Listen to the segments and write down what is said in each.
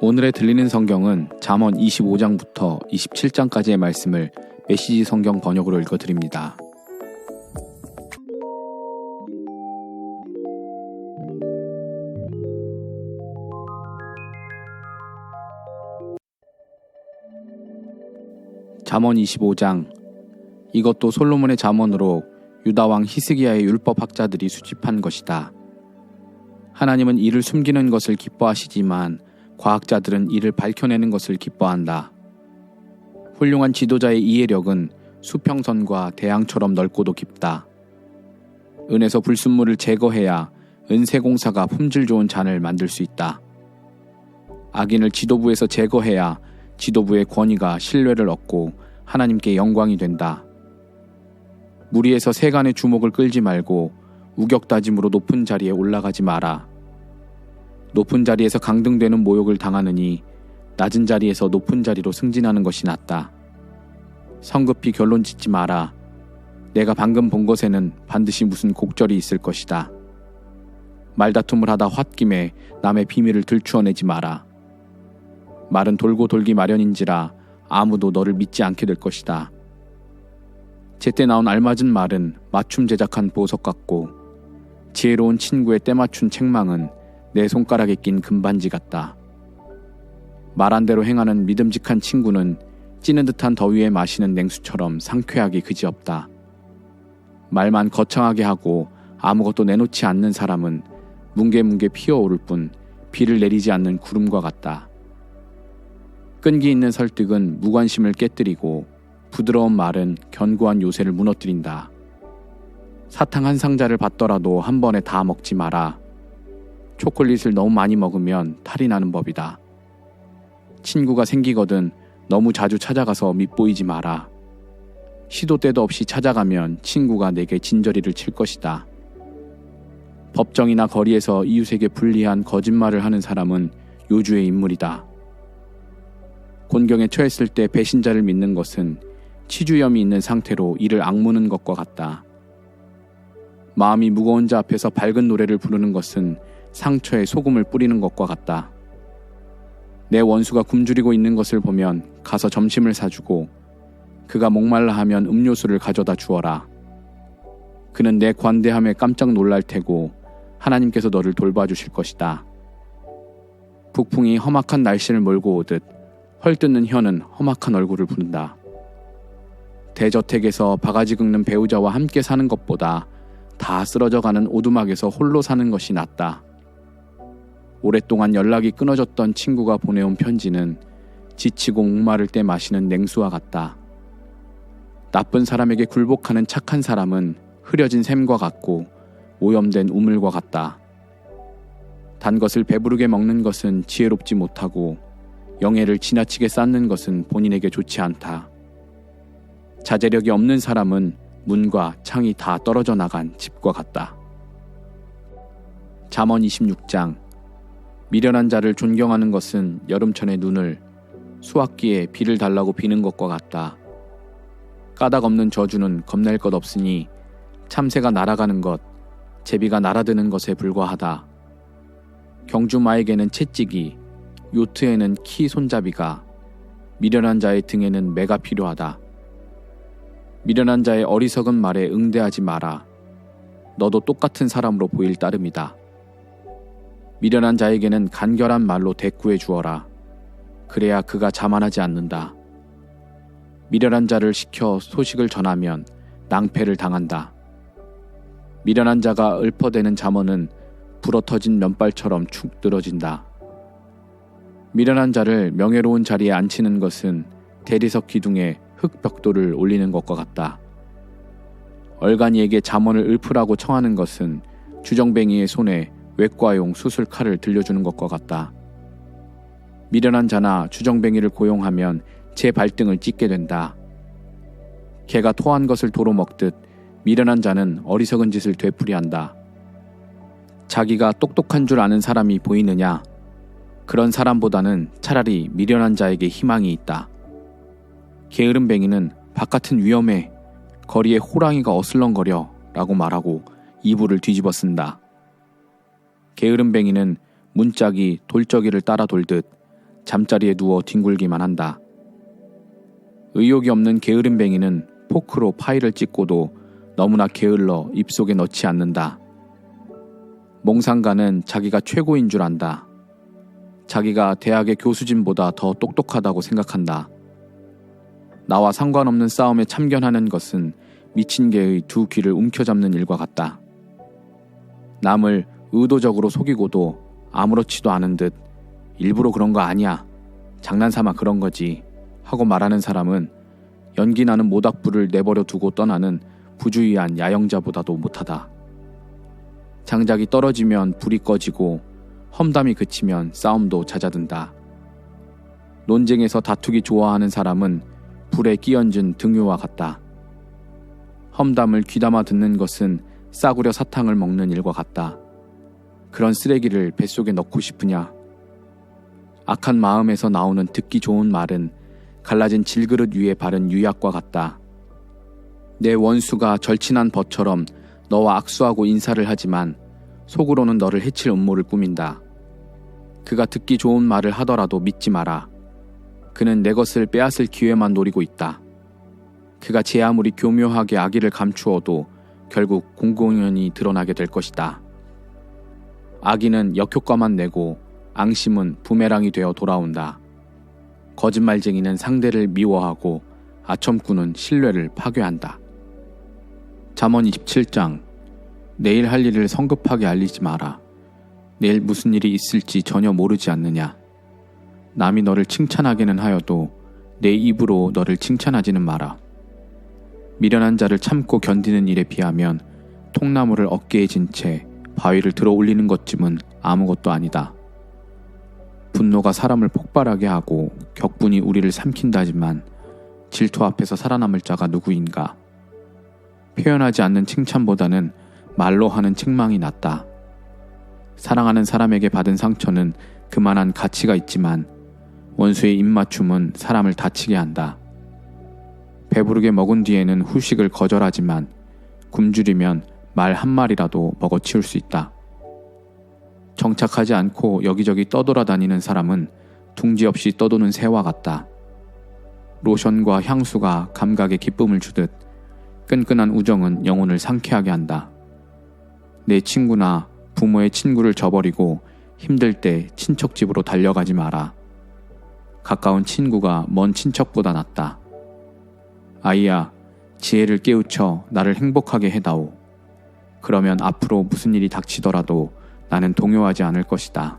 오늘에 들리는 성경은 잠언 25장부터 27장까지의 말씀을 메시지 성경 번역으로 읽어드립니다. 잠언 25장. 이것도 솔로몬의 잠언으로 유다 왕 히스기야의 율법 학자들이 수집한 것이다. 하나님은 이를 숨기는 것을 기뻐하시지만 과학자들은 이를 밝혀내는 것을 기뻐한다. 훌륭한 지도자의 이해력은 수평선과 대양처럼 넓고도 깊다. 은에서 불순물을 제거해야 은세공사가 품질 좋은 잔을 만들 수 있다. 악인을 지도부에서 제거해야 지도부의 권위가 신뢰를 얻고 하나님께 영광이 된다. 무리에서 세간의 주목을 끌지 말고 우격다짐으로 높은 자리에 올라가지 마라. 높은 자리에서 강등되는 모욕을 당하느니 낮은 자리에서 높은 자리로 승진하는 것이 낫다. 성급히 결론 짓지 마라. 내가 방금 본 것에는 반드시 무슨 곡절이 있을 것이다. 말다툼을 하다 홧김에 남의 비밀을 들추어내지 마라. 말은 돌고 돌기 마련인지라 아무도 너를 믿지 않게 될 것이다. 제때 나온 알맞은 말은 맞춤 제작한 보석 같고 지혜로운 친구의 때맞춘 책망은 내 손가락에 낀 금반지 같다. 말한 대로 행하는 믿음직한 친구는 찌는 듯한 더위에 마시는 냉수처럼 상쾌하기 그지없다. 말만 거창하게 하고 아무것도 내놓지 않는 사람은 뭉게뭉게 피어오를 뿐 비를 내리지 않는 구름과 같다. 끈기 있는 설득은 무관심을 깨뜨리고 부드러운 말은 견고한 요새를 무너뜨린다. 사탕 한 상자를 받더라도 한 번에 다 먹지 마라. 초콜릿을 너무 많이 먹으면 탈이 나는 법이다. 친구가 생기거든 너무 자주 찾아가서 밉보이지 마라. 시도 때도 없이 찾아가면 친구가 내게 진저리를 칠 것이다. 법정이나 거리에서 이웃에게 불리한 거짓말을 하는 사람은 요주의 인물이다. 곤경에 처했을 때 배신자를 믿는 것은 치주염이 있는 상태로 이를 악무는 것과 같다. 마음이 무거운 자 앞에서 밝은 노래를 부르는 것은 상처에 소금을 뿌리는 것과 같다. 내 원수가 굶주리고 있는 것을 보면 가서 점심을 사주고 그가 목말라 하면 음료수를 가져다 주어라. 그는 내 관대함에 깜짝 놀랄 테고 하나님께서 너를 돌봐주실 것이다. 북풍이 험악한 날씨를 몰고 오듯 헐뜯는 혀는 험악한 얼굴을 부른다. 대저택에서 바가지 긁는 배우자와 함께 사는 것보다 다 쓰러져가는 오두막에서 홀로 사는 것이 낫다. 오랫동안 연락이 끊어졌던 친구가 보내온 편지는 지치고 목마를 때 마시는 냉수와 같다. 나쁜 사람에게 굴복하는 착한 사람은 흐려진 샘과 같고 오염된 우물과 같다. 단 것을 배부르게 먹는 것은 지혜롭지 못하고 영예를 지나치게 쌓는 것은 본인에게 좋지 않다. 자제력이 없는 사람은 문과 창이 다 떨어져 나간 집과 같다. 잠언 26장. 미련한 자를 존경하는 것은 여름철의 눈을 수확기에 비를 달라고 비는 것과 같다. 까닭 없는 저주는 겁낼 것 없으니 참새가 날아가는 것, 제비가 날아드는 것에 불과하다. 경주마에게는 채찍이, 요트에는 키 손잡이가, 미련한 자의 등에는 매가 필요하다. 미련한 자의 어리석은 말에 응대하지 마라. 너도 똑같은 사람으로 보일 따름이다. 미련한 자에게는 간결한 말로 대꾸해 주어라. 그래야 그가 자만하지 않는다. 미련한 자를 시켜 소식을 전하면 낭패를 당한다. 미련한 자가 읊어대는 잠언은 불어터진 면발처럼 축 늘어진다. 미련한 자를 명예로운 자리에 앉히는 것은 대리석 기둥에 흙벽돌을 올리는 것과 같다. 얼간이에게 잠언을 읊으라고 청하는 것은 주정뱅이의 손에 외과용 수술 칼을 들려주는 것과 같다. 미련한 자나 주정뱅이를 고용하면 제 발등을 찢게 된다. 개가 토한 것을 도로 먹듯 미련한 자는 어리석은 짓을 되풀이한다. 자기가 똑똑한 줄 아는 사람이 보이느냐? 그런 사람보다는 차라리 미련한 자에게 희망이 있다. 게으름뱅이는 바깥은 위험해, 거리에 호랑이가 어슬렁거려 라고 말하고 이불을 뒤집어 쓴다. 게으름뱅이는 문짝이 돌적이를 따라 돌듯 잠자리에 누워 뒹굴기만 한다. 의욕이 없는 게으름뱅이는 포크로 파이를 찍고도 너무나 게을러 입속에 넣지 않는다. 몽상가는 자기가 최고인 줄 안다. 자기가 대학의 교수진보다 더 똑똑하다고 생각한다. 나와 상관없는 싸움에 참견하는 것은 미친 개의 두 귀를 움켜잡는 일과 같다. 남을 의도적으로 속이고도 아무렇지도 않은 듯 일부러 그런 거 아니야. 장난삼아 그런 거지. 하고 말하는 사람은 연기나는 모닥불을 내버려 두고 떠나는 부주의한 야영자보다도 못하다. 장작이 떨어지면 불이 꺼지고 험담이 그치면 싸움도 잦아든다. 논쟁에서 다투기 좋아하는 사람은 불에 끼얹은 등유와 같다. 험담을 귀담아 듣는 것은 싸구려 사탕을 먹는 일과 같다. 그런 쓰레기를 뱃속에 넣고 싶으냐? 악한 마음에서 나오는 듣기 좋은 말은 갈라진 질그릇 위에 바른 유약과 같다. 내 원수가 절친한 벗처럼 너와 악수하고 인사를 하지만 속으로는 너를 해칠 음모를 꾸민다. 그가 듣기 좋은 말을 하더라도 믿지 마라. 그는 내 것을 빼앗을 기회만 노리고 있다. 그가 제 아무리 교묘하게 악의를 감추어도 결국 공공연히 드러나게 될 것이다. 악의는 역효과만 내고 앙심은 부메랑이 되어 돌아온다. 거짓말쟁이는 상대를 미워하고 아첨꾼은 신뢰를 파괴한다. 잠언 27장. 내일 할 일을 성급하게 알리지 마라. 내일 무슨 일이 있을지 전혀 모르지 않느냐. 남이 너를 칭찬하기는 하여도 내 입으로 너를 칭찬하지는 마라. 미련한 자를 참고 견디는 일에 비하면 통나무를 어깨에 진 채 바위를 들어 올리는 것쯤은 아무것도 아니다. 분노가 사람을 폭발하게 하고 격분이 우리를 삼킨다지만 질투 앞에서 살아남을 자가 누구인가. 표현하지 않는 칭찬보다는 말로 하는 책망이 낫다. 사랑하는 사람에게 받은 상처는 그만한 가치가 있지만 원수의 입맞춤은 사람을 다치게 한다. 배부르게 먹은 뒤에는 후식을 거절하지만 굶주리면 말 한마리라도 먹어치울 수 있다. 정착하지 않고 여기저기 떠돌아다니는 사람은 둥지 없이 떠도는 새와 같다. 로션과 향수가 감각에 기쁨을 주듯 끈끈한 우정은 영혼을 상쾌하게 한다. 내 친구나 부모의 친구를 저버리고 힘들 때 친척 집으로 달려가지 마라. 가까운 친구가 먼 친척보다 낫다. 아이야, 지혜를 깨우쳐 나를 행복하게 해다오. 그러면 앞으로 무슨 일이 닥치더라도 나는 동요하지 않을 것이다.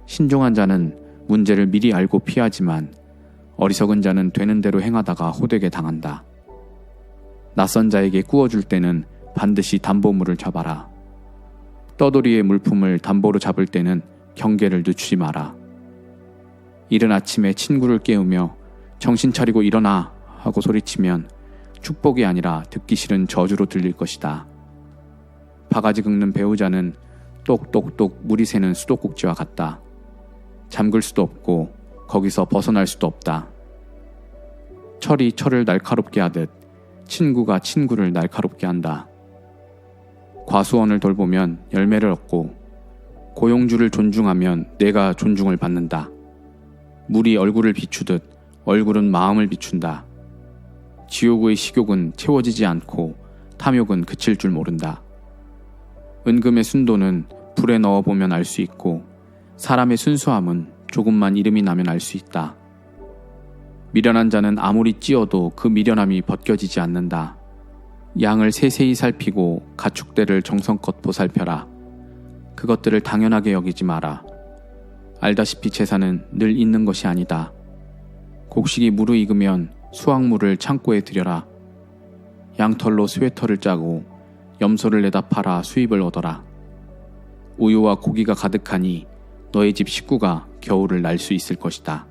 신중한 자는 문제를 미리 알고 피하지만 어리석은 자는 되는 대로 행하다가 호되게 당한다. 낯선 자에게 꾸어줄 때는 반드시 담보물을 잡아라. 떠돌이의 물품을 담보로 잡을 때는 경계를 늦추지 마라. 이른 아침에 친구를 깨우며 정신 차리고 일어나 하고 소리치면 축복이 아니라 듣기 싫은 저주로 들릴 것이다. 바가지 긁는 배우자는 똑똑똑 물이 새는 수도꼭지와 같다. 잠글 수도 없고 거기서 벗어날 수도 없다. 철이 철을 날카롭게 하듯 친구가 친구를 날카롭게 한다. 과수원을 돌보면 열매를 얻고 고용주를 존중하면 내가 존중을 받는다. 물이 얼굴을 비추듯 얼굴은 마음을 비춘다. 지옥의 식욕은 채워지지 않고 탐욕은 그칠 줄 모른다. 은금의 순도는 불에 넣어보면 알 수 있고 사람의 순수함은 조금만 이름이 나면 알 수 있다. 미련한 자는 아무리 찧어도 그 미련함이 벗겨지지 않는다. 양을 세세히 살피고 가축대를 정성껏 보살펴라. 그것들을 당연하게 여기지 마라. 알다시피 제사는 늘 있는 것이 아니다. 곡식이 무르익으면 수확물을 창고에 들여라. 양털로 스웨터를 짜고 염소를 내다 팔아 수입을 얻어라. 우유와 고기가 가득하니 너의 집 식구가 겨울을 날 수 있을 것이다.